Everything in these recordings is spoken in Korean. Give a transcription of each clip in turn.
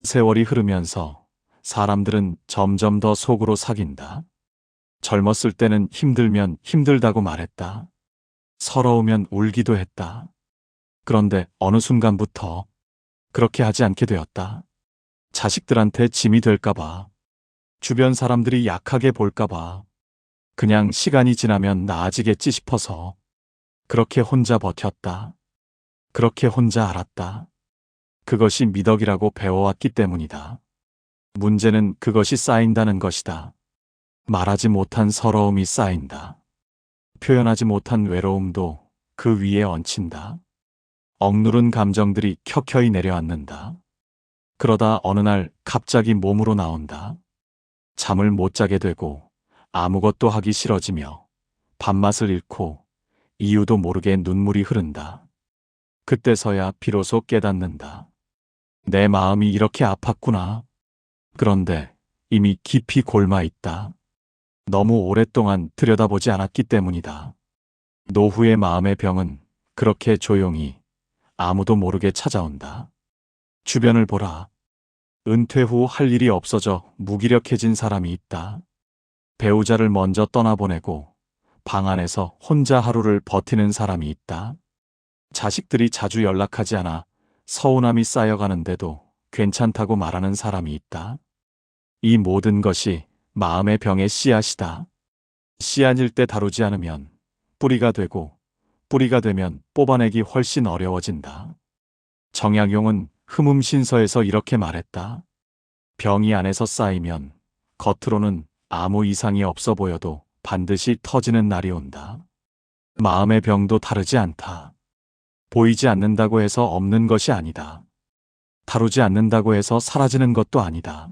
세월이 흐르면서 사람들은 점점 더 속으로 사귄다. 젊었을 때는 힘들면 힘들다고 말했다. 서러우면 울기도 했다. 그런데 어느 순간부터 그렇게 하지 않게 되었다. 자식들한테 짐이 될까봐, 주변 사람들이 약하게 볼까봐, 그냥 시간이 지나면 나아지겠지 싶어서 그렇게 혼자 버텼다. 그렇게 혼자 알았다. 그것이 미덕이라고 배워왔기 때문이다. 문제는 그것이 쌓인다는 것이다. 말하지 못한 서러움이 쌓인다. 표현하지 못한 외로움도 그 위에 얹힌다. 억누른 감정들이 켜켜이 내려앉는다. 그러다 어느 날 갑자기 몸으로 나온다. 잠을 못 자게 되고 아무것도 하기 싫어지며 밥맛을 잃고 이유도 모르게 눈물이 흐른다. 그때서야 비로소 깨닫는다. 내 마음이 이렇게 아팠구나. 그런데 이미 깊이 골마 있다. 너무 오랫동안 들여다보지 않았기 때문이다. 노후의 마음의 병은 그렇게 조용히 아무도 모르게 찾아온다. 주변을 보라. 은퇴 후 할 일이 없어져 무기력해진 사람이 있다. 배우자를 먼저 떠나보내고 방 안에서 혼자 하루를 버티는 사람이 있다. 자식들이 자주 연락하지 않아 서운함이 쌓여가는데도 괜찮다고 말하는 사람이 있다. 이 모든 것이 마음의 병의 씨앗이다. 씨앗일 때 다루지 않으면 뿌리가 되고, 뿌리가 되면 뽑아내기 훨씬 어려워진다. 정약용은 흠음신서에서 이렇게 말했다. 병이 안에서 쌓이면 겉으로는 아무 이상이 없어 보여도 반드시 터지는 날이 온다. 마음의 병도 다르지 않다. 보이지 않는다고 해서 없는 것이 아니다. 다루지 않는다고 해서 사라지는 것도 아니다.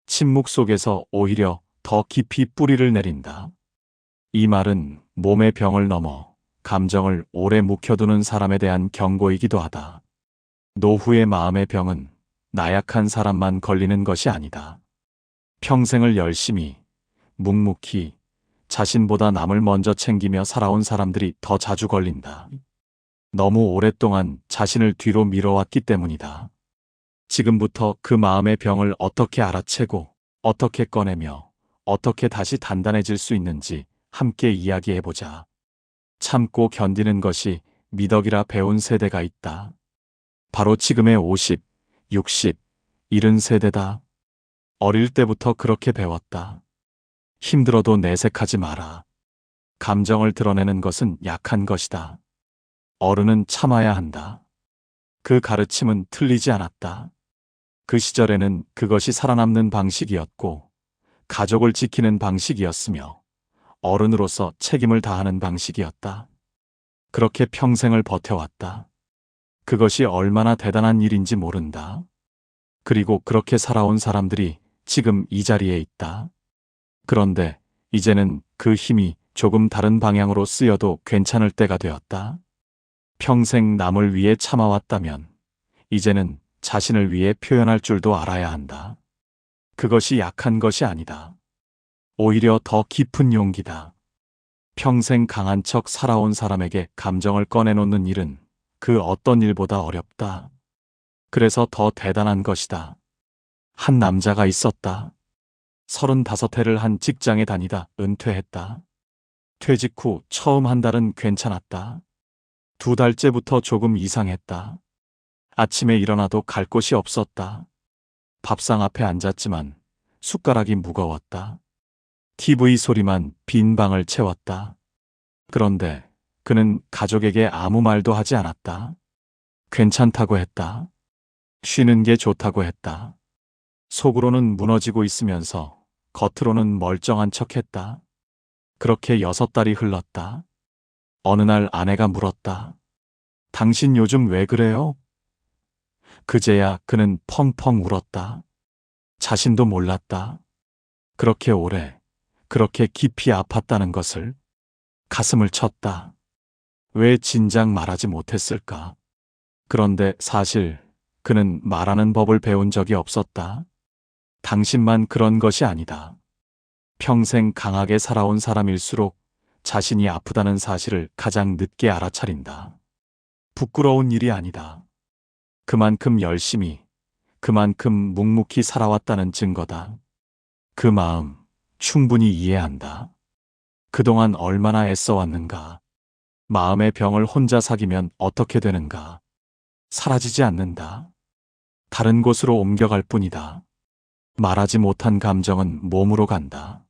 침묵 속에서 오히려 더 깊이 뿌리를 내린다. 이 말은 몸의 병을 넘어 감정을 오래 묵혀두는 사람에 대한 경고이기도 하다. 노후의 마음의 병은 나약한 사람만 걸리는 것이 아니다. 평생을 열심히, 묵묵히 자신보다 남을 먼저 챙기며 살아온 사람들이 더 자주 걸린다. 너무 오랫동안 자신을 뒤로 밀어왔기 때문이다. 지금부터 그 마음의 병을 어떻게 알아채고, 어떻게 꺼내며, 어떻게 다시 단단해질 수 있는지 함께 이야기해보자. 참고 견디는 것이 미덕이라 배운 세대가 있다. 바로 지금의 50, 60, 70세대다. 어릴 때부터 그렇게 배웠다. 힘들어도 내색하지 마라. 감정을 드러내는 것은 약한 것이다. 어른은 참아야 한다. 그 가르침은 틀리지 않았다. 그 시절에는 그것이 살아남는 방식이었고, 가족을 지키는 방식이었으며, 어른으로서 책임을 다하는 방식이었다. 그렇게 평생을 버텨왔다. 그것이 얼마나 대단한 일인지 모른다. 그리고 그렇게 살아온 사람들이 지금 이 자리에 있다. 그런데 이제는 그 힘이 조금 다른 방향으로 쓰여도 괜찮을 때가 되었다. 평생 남을 위해 참아왔다면 이제는 자신을 위해 표현할 줄도 알아야 한다. 그것이 약한 것이 아니다. 오히려 더 깊은 용기다. 평생 강한 척 살아온 사람에게 감정을 꺼내놓는 일은 그 어떤 일보다 어렵다. 그래서 더 대단한 것이다. 한 남자가 있었다. 35해를 한 직장에 다니다 은퇴했다. 퇴직 후 처음 한 달은 괜찮았다. 2달째부터 조금 이상했다. 아침에 일어나도 갈 곳이 없었다. 밥상 앞에 앉았지만 숟가락이 무거웠다. TV 소리만 빈 방을 채웠다. 그런데 그는 가족에게 아무 말도 하지 않았다. 괜찮다고 했다. 쉬는 게 좋다고 했다. 속으로는 무너지고 있으면서 겉으로는 멀쩡한 척했다. 그렇게 6달이 흘렀다. 어느 날 아내가 물었다. 당신 요즘 왜 그래요? 그제야 그는 펑펑 울었다. 자신도 몰랐다. 그렇게 오래, 그렇게 깊이 아팠다는 것을. 가슴을 쳤다. 왜 진작 말하지 못했을까? 그런데 사실 그는 말하는 법을 배운 적이 없었다. 당신만 그런 것이 아니다. 평생 강하게 살아온 사람일수록 자신이 아프다는 사실을 가장 늦게 알아차린다. 부끄러운 일이 아니다. 그만큼 열심히, 그만큼 묵묵히 살아왔다는 증거다. 그 마음 충분히 이해한다. 그동안 얼마나 애써왔는가. 마음의 병을 혼자 사귀면 어떻게 되는가. 사라지지 않는다. 다른 곳으로 옮겨갈 뿐이다. 말하지 못한 감정은 몸으로 간다.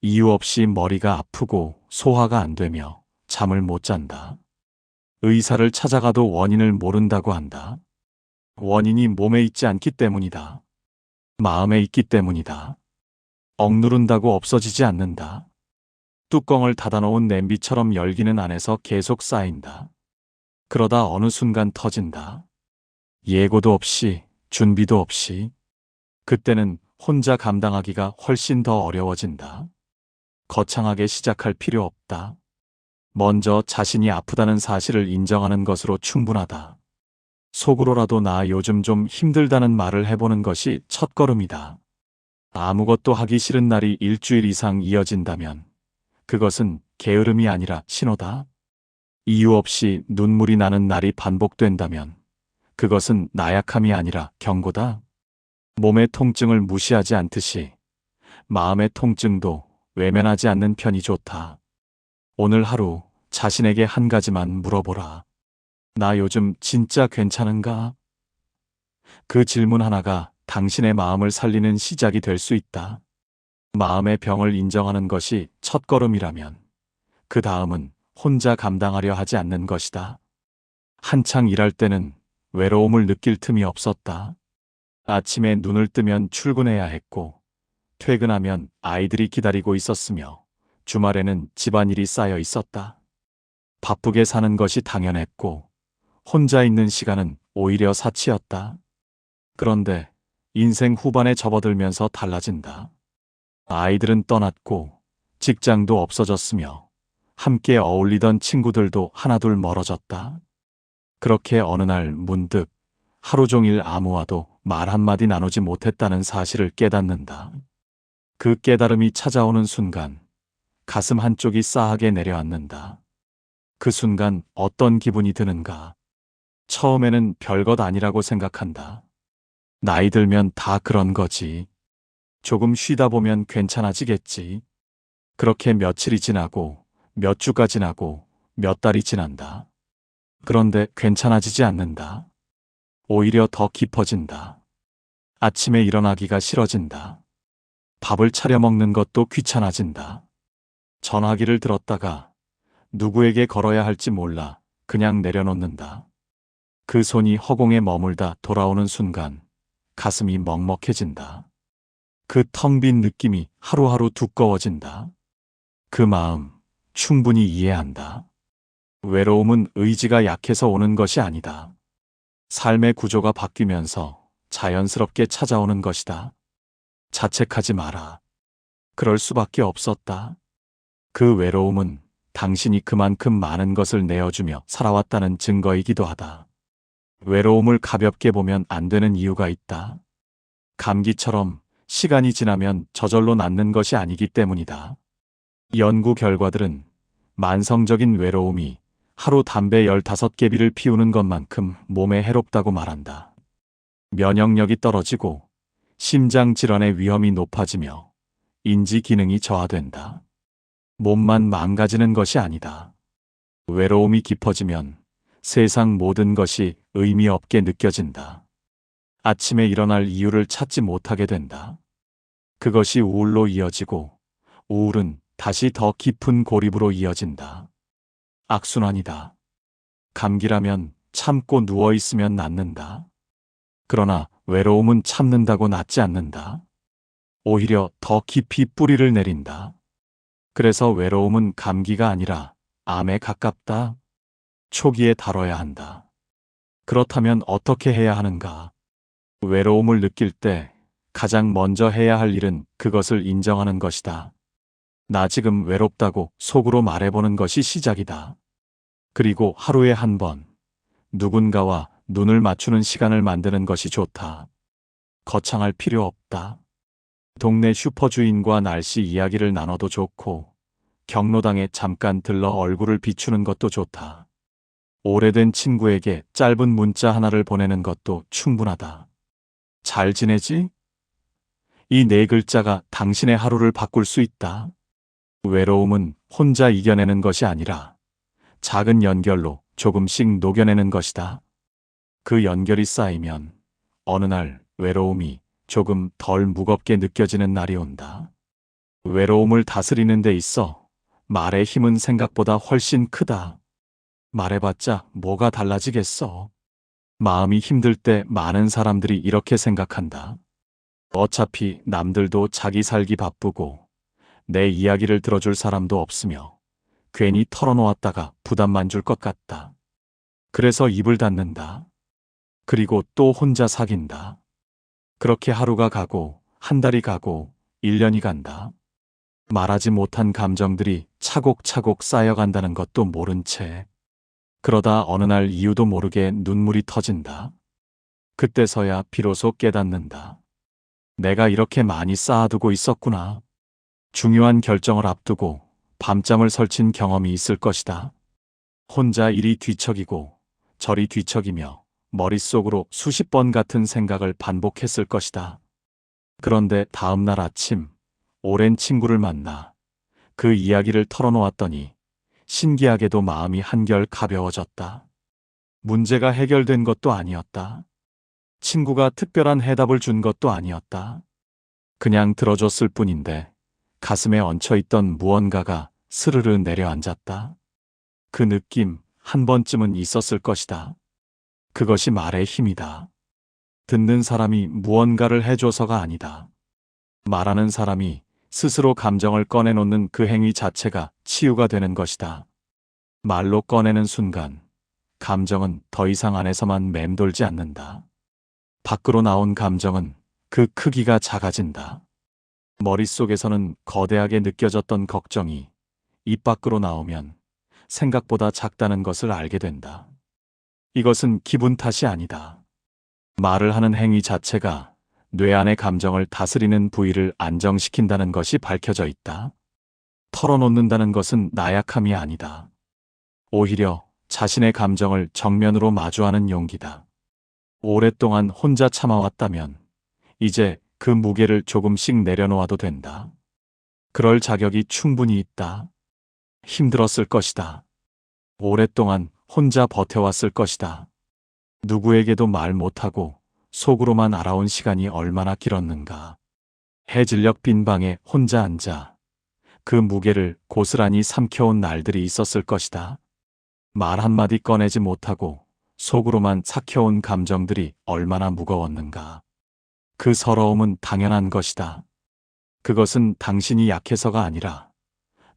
이유 없이 머리가 아프고 소화가 안 되며 잠을 못 잔다. 의사를 찾아가도 원인을 모른다고 한다. 원인이 몸에 있지 않기 때문이다. 마음에 있기 때문이다. 억누른다고 없어지지 않는다. 뚜껑을 닫아놓은 냄비처럼 열기는 안에서 계속 쌓인다. 그러다 어느 순간 터진다. 예고도 없이, 준비도 없이. 그때는 혼자 감당하기가 훨씬 더 어려워진다. 거창하게 시작할 필요 없다. 먼저 자신이 아프다는 사실을 인정하는 것으로 충분하다. 속으로라도 나 요즘 좀 힘들다는 말을 해보는 것이 첫걸음이다. 아무것도 하기 싫은 날이 일주일 이상 이어진다면 그것은 게으름이 아니라 신호다. 이유 없이 눈물이 나는 날이 반복된다면 그것은 나약함이 아니라 경고다. 몸의 통증을 무시하지 않듯이 마음의 통증도 외면하지 않는 편이 좋다. 오늘 하루 자신에게 한 가지만 물어보라. 나 요즘 진짜 괜찮은가? 그 질문 하나가 당신의 마음을 살리는 시작이 될 수 있다. 마음의 병을 인정하는 것이 첫걸음이라면 그 다음은 혼자 감당하려 하지 않는 것이다. 한창 일할 때는 외로움을 느낄 틈이 없었다. 아침에 눈을 뜨면 출근해야 했고 퇴근하면 아이들이 기다리고 있었으며 주말에는 집안일이 쌓여 있었다. 바쁘게 사는 것이 당연했고 혼자 있는 시간은 오히려 사치였다. 그런데 인생 후반에 접어들면서 달라진다. 아이들은 떠났고 직장도 없어졌으며 함께 어울리던 친구들도 하나둘 멀어졌다. 그렇게 어느 날 문득 하루 종일 아무와도 말 한마디 나누지 못했다는 사실을 깨닫는다. 그 깨달음이 찾아오는 순간 가슴 한쪽이 싸하게 내려앉는다. 그 순간 어떤 기분이 드는가? 처음에는 별것 아니라고 생각한다. 나이 들면 다 그런 거지. 조금 쉬다 보면 괜찮아지겠지. 그렇게 며칠이 지나고 몇 주가 지나고 몇 달이 지난다. 그런데 괜찮아지지 않는다. 오히려 더 깊어진다. 아침에 일어나기가 싫어진다. 밥을 차려 먹는 것도 귀찮아진다. 전화기를 들었다가 누구에게 걸어야 할지 몰라 그냥 내려놓는다. 그 손이 허공에 머물다 돌아오는 순간 가슴이 먹먹해진다. 그 텅 빈 느낌이 하루하루 두꺼워진다. 그 마음 충분히 이해한다. 외로움은 의지가 약해서 오는 것이 아니다. 삶의 구조가 바뀌면서 자연스럽게 찾아오는 것이다. 자책하지 마라. 그럴 수밖에 없었다. 그 외로움은 당신이 그만큼 많은 것을 내어주며 살아왔다는 증거이기도 하다. 외로움을 가볍게 보면 안 되는 이유가 있다. 감기처럼 시간이 지나면 저절로 낫는 것이 아니기 때문이다. 연구 결과들은 만성적인 외로움이 하루 담배 15개비를 피우는 것만큼 몸에 해롭다고 말한다. 면역력이 떨어지고 심장 질환의 위험이 높아지며 인지 기능이 저하된다. 몸만 망가지는 것이 아니다. 외로움이 깊어지면 세상 모든 것이 의미 없게 느껴진다. 아침에 일어날 이유를 찾지 못하게 된다. 그것이 우울로 이어지고 우울은 다시 더 깊은 고립으로 이어진다. 악순환이다. 감기라면 참고 누워있으면 낫는다. 그러나 외로움은 참는다고 낫지 않는다. 오히려 더 깊이 뿌리를 내린다. 그래서 외로움은 감기가 아니라 암에 가깝다. 초기에 다뤄야 한다. 그렇다면 어떻게 해야 하는가? 외로움을 느낄 때 가장 먼저 해야 할 일은 그것을 인정하는 것이다. 나 지금 외롭다고 속으로 말해보는 것이 시작이다. 그리고 하루에 한 번 누군가와 눈을 맞추는 시간을 만드는 것이 좋다. 거창할 필요 없다. 동네 슈퍼주인과 날씨 이야기를 나눠도 좋고 경로당에 잠깐 들러 얼굴을 비추는 것도 좋다. 오래된 친구에게 짧은 문자 하나를 보내는 것도 충분하다. 잘 지내지? 이 네 글자가 당신의 하루를 바꿀 수 있다. 외로움은 혼자 이겨내는 것이 아니라 작은 연결로 조금씩 녹여내는 것이다. 그 연결이 쌓이면 어느 날 외로움이 조금 덜 무겁게 느껴지는 날이 온다. 외로움을 다스리는 데 있어 말의 힘은 생각보다 훨씬 크다. 말해봤자 뭐가 달라지겠어. 마음이 힘들 때 많은 사람들이 이렇게 생각한다. 어차피 남들도 자기 살기 바쁘고 내 이야기를 들어줄 사람도 없으며 괜히 털어놓았다가 부담만 줄 것 같다. 그래서 입을 닫는다. 그리고 또 혼자 사귄다. 그렇게 하루가 가고 한 달이 가고 1년이 간다. 말하지 못한 감정들이 차곡차곡 쌓여간다는 것도 모른 채 그러다 어느 날 이유도 모르게 눈물이 터진다. 그때서야 비로소 깨닫는다. 내가 이렇게 많이 쌓아두고 있었구나. 중요한 결정을 앞두고 밤잠을 설친 경험이 있을 것이다. 혼자 이리 뒤척이고 저리 뒤척이며 머릿속으로 수십 번 같은 생각을 반복했을 것이다. 그런데 다음 날 아침 오랜 친구를 만나 그 이야기를 털어놓았더니 신기하게도 마음이 한결 가벼워졌다. 문제가 해결된 것도 아니었다. 친구가 특별한 해답을 준 것도 아니었다. 그냥 들어줬을 뿐인데 가슴에 얹혀있던 무언가가 스르르 내려앉았다. 그 느낌 한 번쯤은 있었을 것이다. 그것이 말의 힘이다. 듣는 사람이 무언가를 해줘서가 아니다. 말하는 사람이 스스로 감정을 꺼내놓는 그 행위 자체가 치유가 되는 것이다. 말로 꺼내는 순간 감정은 더 이상 안에서만 맴돌지 않는다. 밖으로 나온 감정은 그 크기가 작아진다. 머릿속에서는 거대하게 느껴졌던 걱정이 입 밖으로 나오면 생각보다 작다는 것을 알게 된다. 이것은 기분 탓이 아니다. 말을 하는 행위 자체가 뇌 안의 감정을 다스리는 부위를 안정시킨다는 것이 밝혀져 있다. 털어놓는다는 것은 나약함이 아니다. 오히려 자신의 감정을 정면으로 마주하는 용기다. 오랫동안 혼자 참아왔다면 이제 그 무게를 조금씩 내려놓아도 된다. 그럴 자격이 충분히 있다. 힘들었을 것이다. 오랫동안 혼자 버텨왔을 것이다. 누구에게도 말 못하고 속으로만 알아온 시간이 얼마나 길었는가. 해질녘 빈 방에 혼자 앉아 그 무게를 고스란히 삼켜온 날들이 있었을 것이다. 말 한마디 꺼내지 못하고 속으로만 삭혀온 감정들이 얼마나 무거웠는가. 그 서러움은 당연한 것이다. 그것은 당신이 약해서가 아니라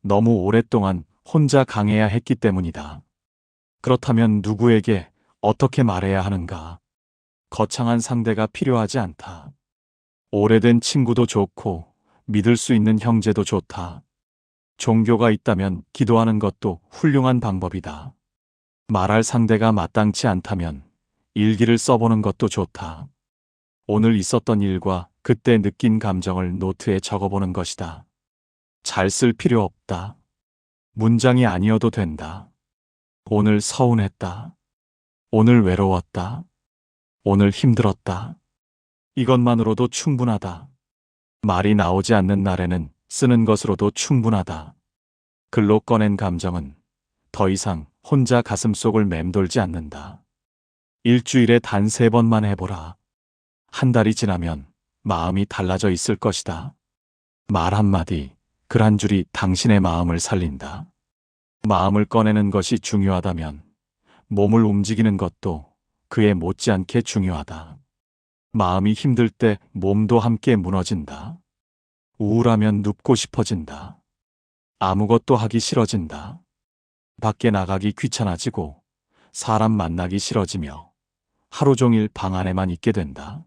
너무 오랫동안 혼자 강해야 했기 때문이다. 그렇다면 누구에게 어떻게 말해야 하는가? 거창한 상대가 필요하지 않다. 오래된 친구도 좋고 믿을 수 있는 형제도 좋다. 종교가 있다면 기도하는 것도 훌륭한 방법이다. 말할 상대가 마땅치 않다면 일기를 써보는 것도 좋다. 오늘 있었던 일과 그때 느낀 감정을 노트에 적어보는 것이다. 잘 쓸 필요 없다. 문장이 아니어도 된다. 오늘 서운했다. 오늘 외로웠다. 오늘 힘들었다. 이것만으로도 충분하다. 말이 나오지 않는 날에는 쓰는 것으로도 충분하다. 글로 꺼낸 감정은 더 이상 혼자 가슴속을 맴돌지 않는다. 일주일에 단 3번만 해보라. 한 달이 지나면 마음이 달라져 있을 것이다. 말 한마디, 글 한 줄이 당신의 마음을 살린다. 마음을 꺼내는 것이 중요하다면 몸을 움직이는 것도 그에 못지않게 중요하다. 마음이 힘들 때 몸도 함께 무너진다. 우울하면 눕고 싶어진다. 아무것도 하기 싫어진다. 밖에 나가기 귀찮아지고 사람 만나기 싫어지며 하루 종일 방 안에만 있게 된다.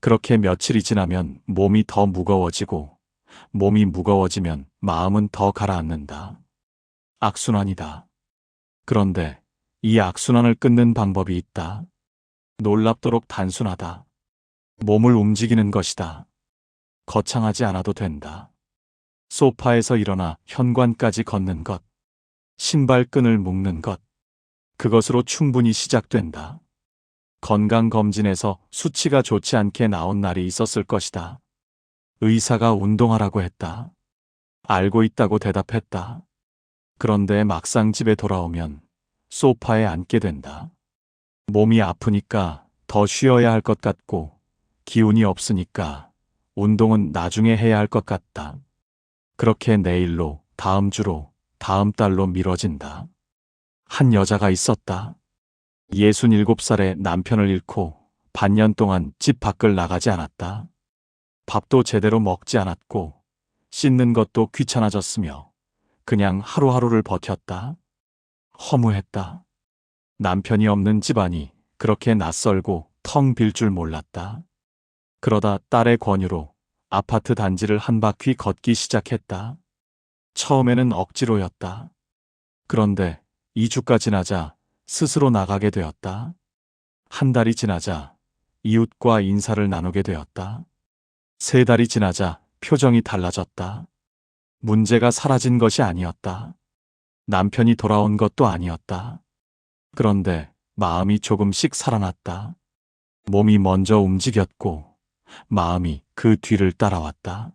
그렇게 며칠이 지나면 몸이 더 무거워지고 몸이 무거워지면 마음은 더 가라앉는다. 악순환이다. 그런데 이 악순환을 끊는 방법이 있다. 놀랍도록 단순하다. 몸을 움직이는 것이다. 거창하지 않아도 된다. 소파에서 일어나 현관까지 걷는 것, 신발끈을 묶는 것, 그것으로 충분히 시작된다. 건강검진에서 수치가 좋지 않게 나온 날이 있었을 것이다. 의사가 운동하라고 했다. 알고 있다고 대답했다. 그런데 막상 집에 돌아오면 소파에 앉게 된다. 몸이 아프니까 더 쉬어야 할 것 같고 기운이 없으니까 운동은 나중에 해야 할 것 같다. 그렇게 내일로, 다음 주로, 다음 달로 미뤄진다. 한 여자가 있었다. 67살의 남편을 잃고 반년 동안 집 밖을 나가지 않았다. 밥도 제대로 먹지 않았고 씻는 것도 귀찮아졌으며 그냥 하루하루를 버텼다. 허무했다. 남편이 없는 집안이 그렇게 낯설고 텅 빌 줄 몰랐다. 그러다 딸의 권유로 아파트 단지를 한 바퀴 걷기 시작했다. 처음에는 억지로였다. 그런데 2주가 지나자 스스로 나가게 되었다. 한 달이 지나자 이웃과 인사를 나누게 되었다. 3달이 지나자 표정이 달라졌다. 문제가 사라진 것이 아니었다. 남편이 돌아온 것도 아니었다. 그런데 마음이 조금씩 살아났다. 몸이 먼저 움직였고 마음이 그 뒤를 따라왔다.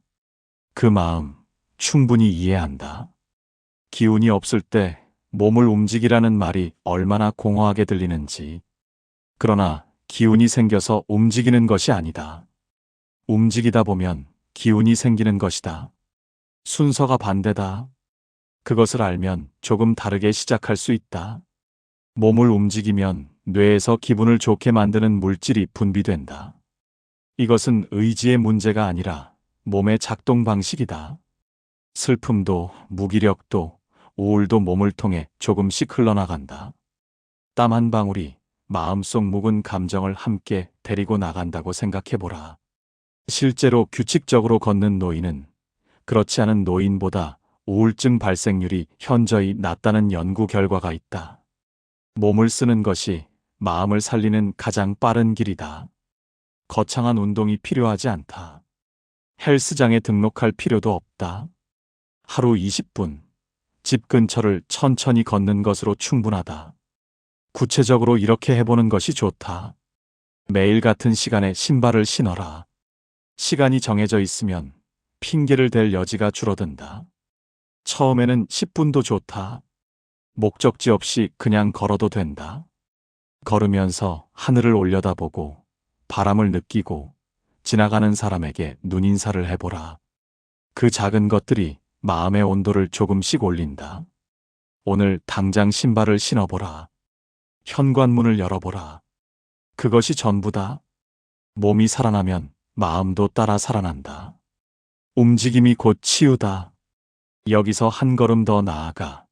그 마음 충분히 이해한다. 기운이 없을 때 몸을 움직이라는 말이 얼마나 공허하게 들리는지. 그러나 기운이 생겨서 움직이는 것이 아니다. 움직이다 보면 기운이 생기는 것이다. 순서가 반대다. 그것을 알면 조금 다르게 시작할 수 있다. 몸을 움직이면 뇌에서 기분을 좋게 만드는 물질이 분비된다. 이것은 의지의 문제가 아니라 몸의 작동 방식이다. 슬픔도 무기력도 우울도 몸을 통해 조금씩 흘러나간다. 땀 한 방울이 마음속 묵은 감정을 함께 데리고 나간다고 생각해보라. 실제로 규칙적으로 걷는 노인은 그렇지 않은 노인보다 우울증 발생률이 현저히 낮다는 연구 결과가 있다. 몸을 쓰는 것이 마음을 살리는 가장 빠른 길이다. 거창한 운동이 필요하지 않다. 헬스장에 등록할 필요도 없다. 하루 20분, 집 근처를 천천히 걷는 것으로 충분하다. 구체적으로 이렇게 해보는 것이 좋다. 매일 같은 시간에 신발을 신어라. 시간이 정해져 있으면 핑계를 댈 여지가 줄어든다. 처음에는 10분도 좋다. 목적지 없이 그냥 걸어도 된다. 걸으면서 하늘을 올려다보고 바람을 느끼고 지나가는 사람에게 눈인사를 해보라. 그 작은 것들이 마음의 온도를 조금씩 올린다. 오늘 당장 신발을 신어보라. 현관문을 열어보라. 그것이 전부다. 몸이 살아나면 마음도 따라 살아난다. 움직임이 곧 치유다. 여기서 한 걸음 더 나아가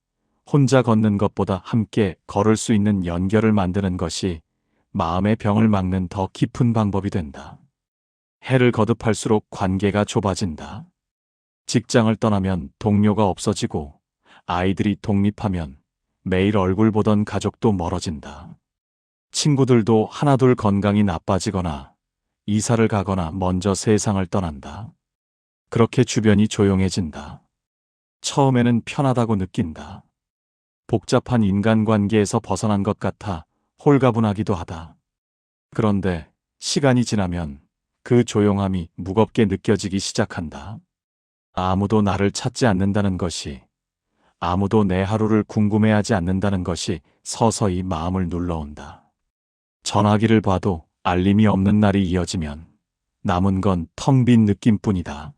혼자 걷는 것보다 함께 걸을 수 있는 연결을 만드는 것이 마음의 병을 막는 더 깊은 방법이 된다. 해를 거듭할수록 관계가 좁아진다. 직장을 떠나면 동료가 없어지고 아이들이 독립하면 매일 얼굴 보던 가족도 멀어진다. 친구들도 하나둘 건강이 나빠지거나 이사를 가거나 먼저 세상을 떠난다. 그렇게 주변이 조용해진다. 처음에는 편하다고 느낀다. 복잡한 인간관계에서 벗어난 것 같아 홀가분하기도 하다. 그런데 시간이 지나면 그 조용함이 무겁게 느껴지기 시작한다. 아무도 나를 찾지 않는다는 것이, 아무도 내 하루를 궁금해하지 않는다는 것이 서서히 마음을 눌러온다. 전화기를 봐도 알림이 없는 날이 이어지면 남은 건 텅 빈 느낌뿐이다.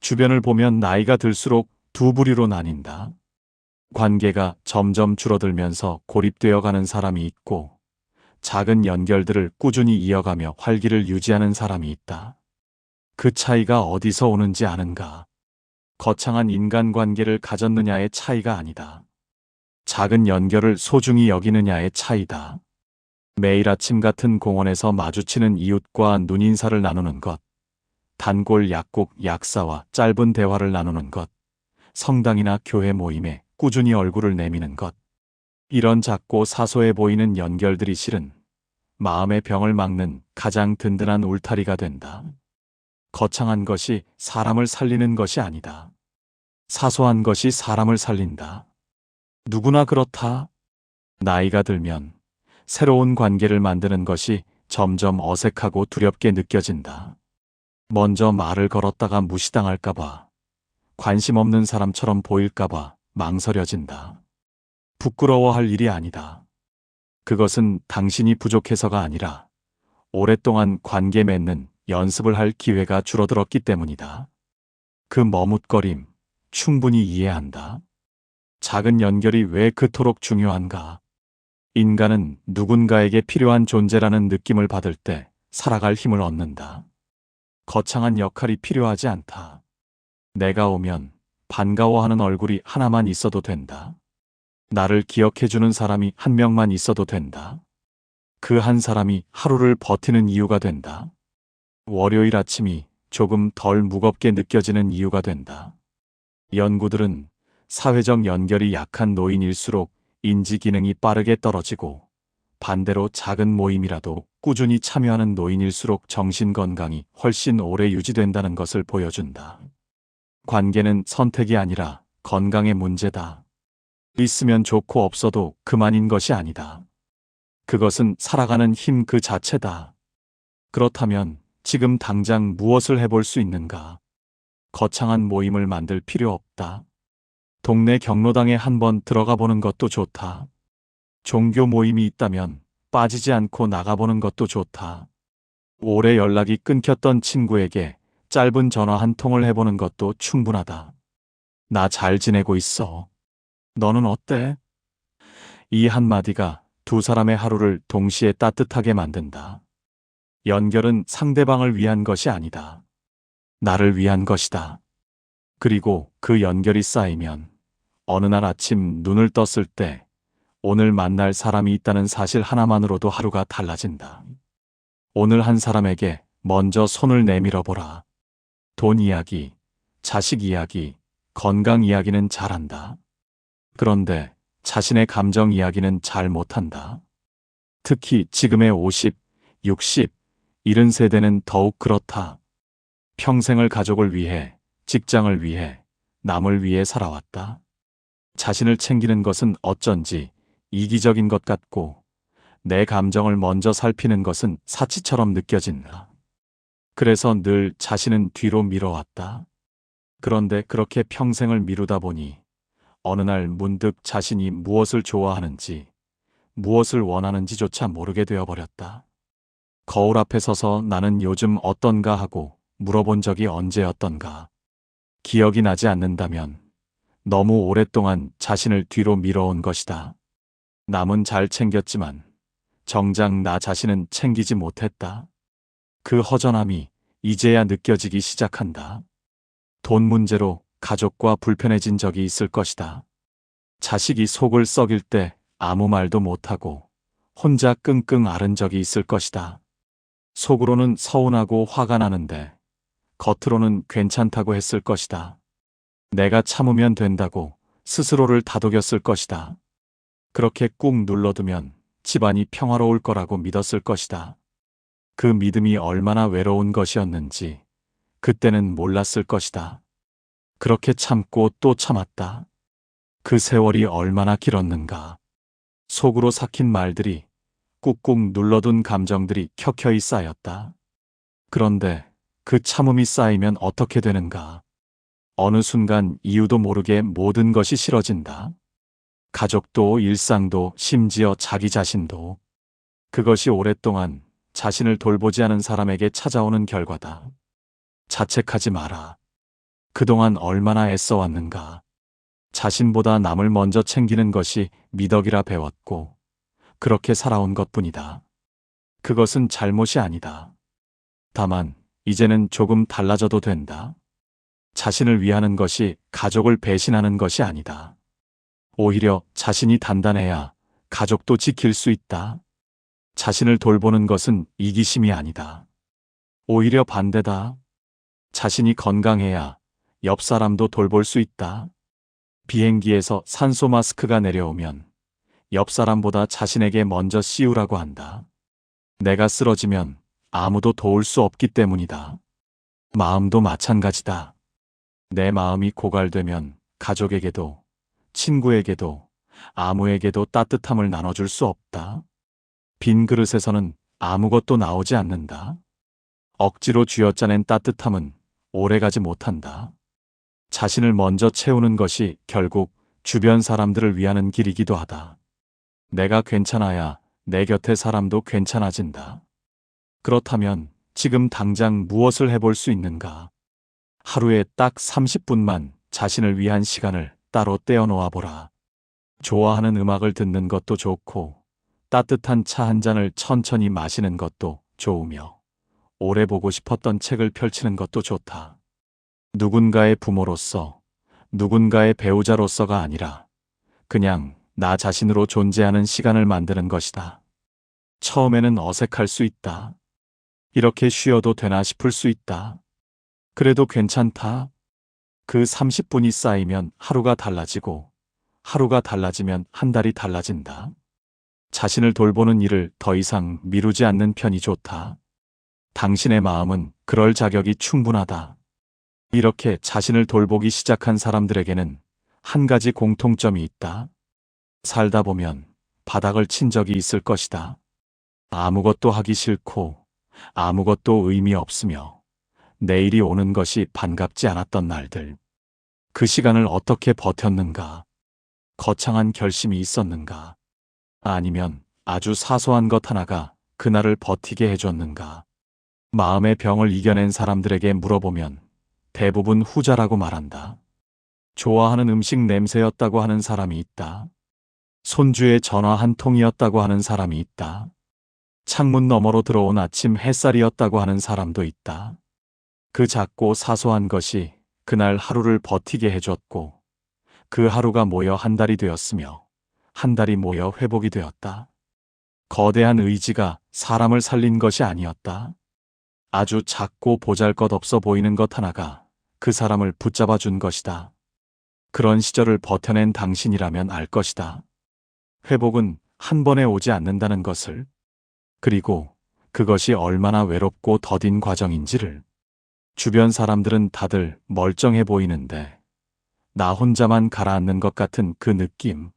주변을 보면 나이가 들수록 두 부류로 나뉜다. 관계가 점점 줄어들면서 고립되어 가는 사람이 있고 작은 연결들을 꾸준히 이어가며 활기를 유지하는 사람이 있다. 그 차이가 어디서 오는지 아는가? 거창한 인간관계를 가졌느냐의 차이가 아니다. 작은 연결을 소중히 여기느냐의 차이다. 매일 아침 같은 공원에서 마주치는 이웃과 눈인사를 나누는 것, 단골 약국 약사와 짧은 대화를 나누는 것, 성당이나 교회 모임에 꾸준히 얼굴을 내미는 것. 이런 작고 사소해 보이는 연결들이 실은 마음의 병을 막는 가장 든든한 울타리가 된다. 거창한 것이 사람을 살리는 것이 아니다. 사소한 것이 사람을 살린다. 누구나 그렇다. 나이가 들면 새로운 관계를 만드는 것이 점점 어색하고 두렵게 느껴진다. 먼저 말을 걸었다가 무시당할까봐, 관심 없는 사람처럼 보일까봐 망설여진다. 부끄러워할 일이 아니다. 그것은 당신이 부족해서가 아니라 오랫동안 관계 맺는 연습을 할 기회가 줄어들었기 때문이다. 그 머뭇거림 충분히 이해한다. 작은 연결이 왜 그토록 중요한가? 인간은 누군가에게 필요한 존재라는 느낌을 받을 때 살아갈 힘을 얻는다. 거창한 역할이 필요하지 않다. 내가 오면 반가워하는 얼굴이 하나만 있어도 된다. 나를 기억해주는 사람이 한 명만 있어도 된다. 그 한 사람이 하루를 버티는 이유가 된다. 월요일 아침이 조금 덜 무겁게 느껴지는 이유가 된다. 연구들은 사회적 연결이 약한 노인일수록 인지 기능이 빠르게 떨어지고, 반대로 작은 모임이라도 꾸준히 참여하는 노인일수록 정신 건강이 훨씬 오래 유지된다는 것을 보여준다. 관계는 선택이 아니라 건강의 문제다. 있으면 좋고 없어도 그만인 것이 아니다. 그것은 살아가는 힘 그 자체다. 그렇다면 지금 당장 무엇을 해볼 수 있는가? 거창한 모임을 만들 필요 없다. 동네 경로당에 한번 들어가 보는 것도 좋다. 종교 모임이 있다면 빠지지 않고 나가보는 것도 좋다. 오래 연락이 끊겼던 친구에게 짧은 전화 한 통을 해보는 것도 충분하다. 나 잘 지내고 있어. 너는 어때? 이 한마디가 두 사람의 하루를 동시에 따뜻하게 만든다. 연결은 상대방을 위한 것이 아니다. 나를 위한 것이다. 그리고 그 연결이 쌓이면 어느 날 아침 눈을 떴을 때 오늘 만날 사람이 있다는 사실 하나만으로도 하루가 달라진다. 오늘 한 사람에게 먼저 손을 내밀어 보라. 돈 이야기, 자식 이야기, 건강 이야기는 잘한다. 그런데 자신의 감정 이야기는 잘 못한다. 특히 지금의 50, 60, 70세대는 더욱 그렇다. 평생을 가족을 위해, 직장을 위해, 남을 위해 살아왔다. 자신을 챙기는 것은 어쩐지 이기적인 것 같고, 내 감정을 먼저 살피는 것은 사치처럼 느껴진다. 그래서 늘 자신은 뒤로 미뤄왔다. 그런데 그렇게 평생을 미루다 보니 어느 날 문득 자신이 무엇을 좋아하는지, 무엇을 원하는지조차 모르게 되어버렸다. 거울 앞에 서서 나는 요즘 어떤가 하고 물어본 적이 언제였던가. 기억이 나지 않는다면 너무 오랫동안 자신을 뒤로 미뤄온 것이다. 남은 잘 챙겼지만 정작 나 자신은 챙기지 못했다. 그 허전함이 이제야 느껴지기 시작한다. 돈 문제로 가족과 불편해진 적이 있을 것이다. 자식이 속을 썩일 때 아무 말도 못하고 혼자 끙끙 앓은 적이 있을 것이다. 속으로는 서운하고 화가 나는데 겉으로는 괜찮다고 했을 것이다. 내가 참으면 된다고 스스로를 다독였을 것이다. 그렇게 꾹 눌러두면 집안이 평화로울 거라고 믿었을 것이다. 그 믿음이 얼마나 외로운 것이었는지 그때는 몰랐을 것이다. 그렇게 참고 또 참았다. 그 세월이 얼마나 길었는가. 속으로 삭힌 말들이, 꾹꾹 눌러둔 감정들이 켜켜이 쌓였다. 그런데 그 참음이 쌓이면 어떻게 되는가. 어느 순간 이유도 모르게 모든 것이 싫어진다. 가족도 일상도 심지어 자기 자신도. 그것이 오랫동안 자신을 돌보지 않은 사람에게 찾아오는 결과다. 자책하지 마라. 그동안 얼마나 애써왔는가. 자신보다 남을 먼저 챙기는 것이 미덕이라 배웠고 그렇게 살아온 것뿐이다. 그것은 잘못이 아니다. 다만 이제는 조금 달라져도 된다. 자신을 위하는 것이 가족을 배신하는 것이 아니다. 오히려 자신이 단단해야 가족도 지킬 수 있다. 자신을 돌보는 것은 이기심이 아니다. 오히려 반대다. 자신이 건강해야 옆 사람도 돌볼 수 있다. 비행기에서 산소 마스크가 내려오면 옆 사람보다 자신에게 먼저 씌우라고 한다. 내가 쓰러지면 아무도 도울 수 없기 때문이다. 마음도 마찬가지다. 내 마음이 고갈되면 가족에게도, 친구에게도, 아무에게도 따뜻함을 나눠줄 수 없다. 빈 그릇에서는 아무것도 나오지 않는다. 억지로 쥐어짜낸 따뜻함은 오래가지 못한다. 자신을 먼저 채우는 것이 결국 주변 사람들을 위하는 길이기도 하다. 내가 괜찮아야 내 곁의 사람도 괜찮아진다. 그렇다면 지금 당장 무엇을 해볼 수 있는가? 하루에 딱 30분만 자신을 위한 시간을 따로 떼어놓아 보라. 좋아하는 음악을 듣는 것도 좋고, 따뜻한 차 한 잔을 천천히 마시는 것도 좋으며, 오래 보고 싶었던 책을 펼치는 것도 좋다. 누군가의 부모로서, 누군가의 배우자로서가 아니라 그냥 나 자신으로 존재하는 시간을 만드는 것이다. 처음에는 어색할 수 있다. 이렇게 쉬어도 되나 싶을 수 있다. 그래도 괜찮다. 그 30분이 쌓이면 하루가 달라지고, 하루가 달라지면 한 달이 달라진다. 자신을 돌보는 일을 더 이상 미루지 않는 편이 좋다. 당신의 마음은 그럴 자격이 충분하다. 이렇게 자신을 돌보기 시작한 사람들에게는 한 가지 공통점이 있다. 살다 보면 바닥을 친 적이 있을 것이다. 아무것도 하기 싫고 아무것도 의미 없으며 내일이 오는 것이 반갑지 않았던 날들. 그 시간을 어떻게 버텼는가? 거창한 결심이 있었는가? 아니면 아주 사소한 것 하나가 그날을 버티게 해줬는가? 마음의 병을 이겨낸 사람들에게 물어보면 대부분 후자라고 말한다. 좋아하는 음식 냄새였다고 하는 사람이 있다. 손주의 전화 한 통이었다고 하는 사람이 있다. 창문 너머로 들어온 아침 햇살이었다고 하는 사람도 있다. 그 작고 사소한 것이 그날 하루를 버티게 해줬고, 그 하루가 모여 한 달이 되었으며, 한 달이 모여 회복이 되었다. 거대한 의지가 사람을 살린 것이 아니었다. 아주 작고 보잘것없어 보이는 것 하나가 그 사람을 붙잡아 준 것이다. 그런 시절을 버텨낸 당신이라면 알 것이다. 회복은 한 번에 오지 않는다는 것을, 그리고 그것이 얼마나 외롭고 더딘 과정인지를. 주변 사람들은 다들 멀쩡해 보이는데 나 혼자만 가라앉는 것 같은 그 느낌.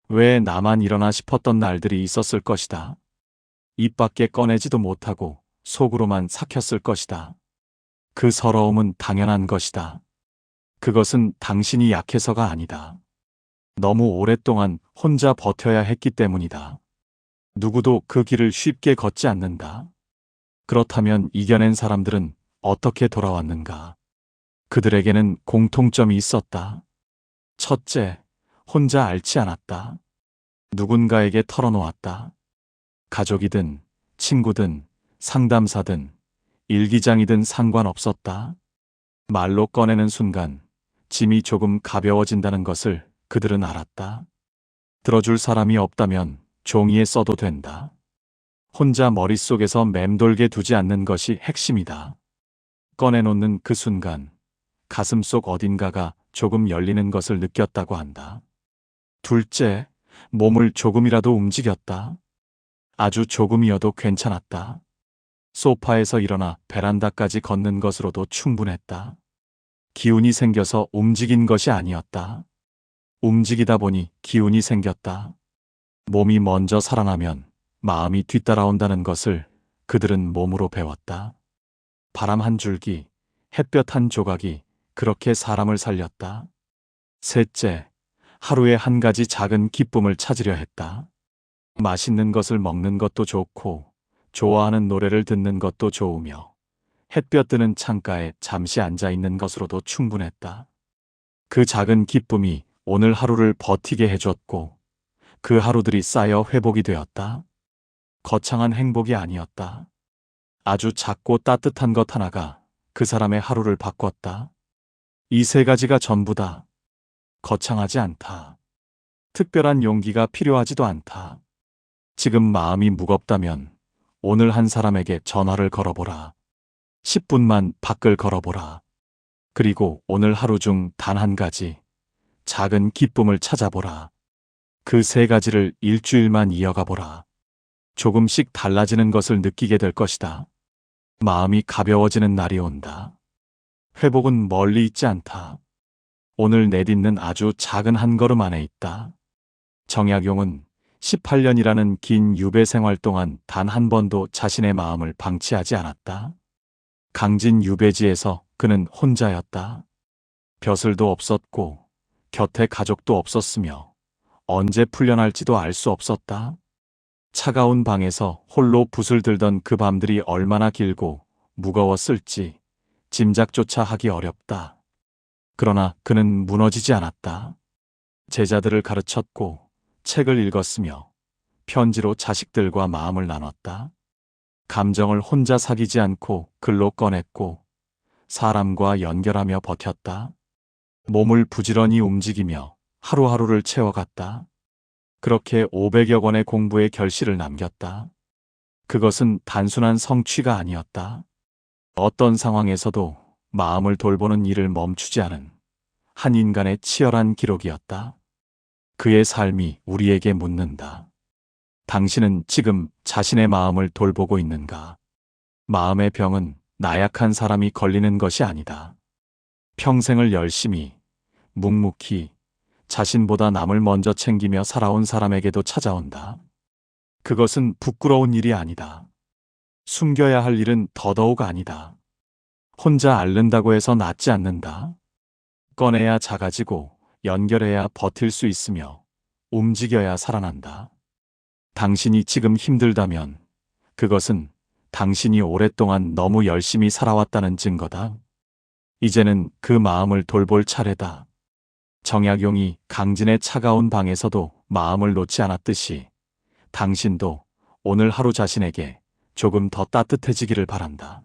왜 나만 이러나 싶었던 날들이 있었을 것이다. 입 밖에 꺼내지도 못하고 속으로만 삭혔을 것이다. 그 서러움은 당연한 것이다. 그것은 당신이 약해서가 아니다. 너무 오랫동안 혼자 버텨야 했기 때문이다. 누구도 그 길을 쉽게 걷지 않는다. 그렇다면 이겨낸 사람들은 어떻게 돌아왔는가? 그들에게는 공통점이 있었다. 첫째, 혼자 앓지 않았다. 누군가에게 털어놓았다. 가족이든 친구든 상담사든 일기장이든 상관없었다. 말로 꺼내는 순간 짐이 조금 가벼워진다는 것을 그들은 알았다. 들어줄 사람이 없다면 종이에 써도 된다. 혼자 머릿속에서 맴돌게 두지 않는 것이 핵심이다. 꺼내놓는 그 순간 가슴속 어딘가가 조금 열리는 것을 느꼈다고 한다. 둘째, 몸을 조금이라도 움직였다. 아주 조금이어도 괜찮았다. 소파에서 일어나 베란다까지 걷는 것으로도 충분했다. 기운이 생겨서 움직인 것이 아니었다. 움직이다 보니 기운이 생겼다. 몸이 먼저 살아나면 마음이 뒤따라온다는 것을 그들은 몸으로 배웠다. 바람 한 줄기, 햇볕 한 조각이 그렇게 사람을 살렸다. 셋째, 하루에 한 가지 작은 기쁨을 찾으려 했다. 맛있는 것을 먹는 것도 좋고, 좋아하는 노래를 듣는 것도 좋으며, 햇볕 드는 창가에 잠시 앉아 있는 것으로도 충분했다. 그 작은 기쁨이 오늘 하루를 버티게 해줬고, 그 하루들이 쌓여 회복이 되었다. 거창한 행복이 아니었다. 아주 작고 따뜻한 것 하나가 그 사람의 하루를 바꿨다. 이 세 가지가 전부다. 거창하지 않다. 특별한 용기가 필요하지도 않다. 지금 마음이 무겁다면 오늘 한 사람에게 전화를 걸어보라. 10분만 밖을 걸어보라. 그리고 오늘 하루 중 단 한 가지 작은 기쁨을 찾아보라. 그 세 가지를 일주일만 이어가 보라. 조금씩 달라지는 것을 느끼게 될 것이다. 마음이 가벼워지는 날이 온다. 회복은 멀리 있지 않다. 오늘 내딛는 아주 작은 한 걸음 안에 있다. 정약용은 18년이라는 긴 유배 생활 동안 단 한 번도 자신의 마음을 방치하지 않았다. 강진 유배지에서 그는 혼자였다. 벼슬도 없었고 곁에 가족도 없었으며 언제 풀려날지도 알 수 없었다. 차가운 방에서 홀로 붓을 들던 그 밤들이 얼마나 길고 무거웠을지 짐작조차 하기 어렵다. 그러나 그는 무너지지 않았다. 제자들을 가르쳤고 책을 읽었으며 편지로 자식들과 마음을 나눴다. 감정을 혼자 사귀지 않고 글로 꺼냈고 사람과 연결하며 버텼다. 몸을 부지런히 움직이며 하루하루를 채워갔다. 그렇게 500여 권의 공부의 결실을 남겼다. 그것은 단순한 성취가 아니었다. 어떤 상황에서도 마음을 돌보는 일을 멈추지 않은 한 인간의 치열한 기록이었다. 그의 삶이 우리에게 묻는다. 당신은 지금 자신의 마음을 돌보고 있는가? 마음의 병은 나약한 사람이 걸리는 것이 아니다. 평생을 열심히, 묵묵히 자신보다 남을 먼저 챙기며 살아온 사람에게도 찾아온다. 그것은 부끄러운 일이 아니다. 숨겨야 할 일은 더더욱 아니다. 혼자 앓는다고 해서 낫지 않는다. 꺼내야 작아지고 연결해야 버틸 수 있으며 움직여야 살아난다. 당신이 지금 힘들다면 그것은 당신이 오랫동안 너무 열심히 살아왔다는 증거다. 이제는 그 마음을 돌볼 차례다. 정약용이 강진의 차가운 방에서도 마음을 놓지 않았듯이 당신도 오늘 하루 자신에게 조금 더 따뜻해지기를 바란다.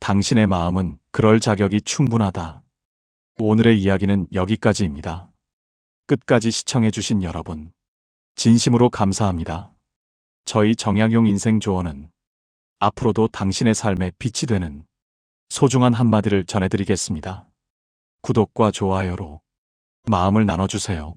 당신의 마음은 그럴 자격이 충분하다. 오늘의 이야기는 여기까지입니다. 끝까지 시청해주신 여러분, 진심으로 감사합니다. 저희 정약용 인생조언은 앞으로도 당신의 삶에 빛이 되는 소중한 한마디를 전해드리겠습니다. 구독과 좋아요로 마음을 나눠주세요.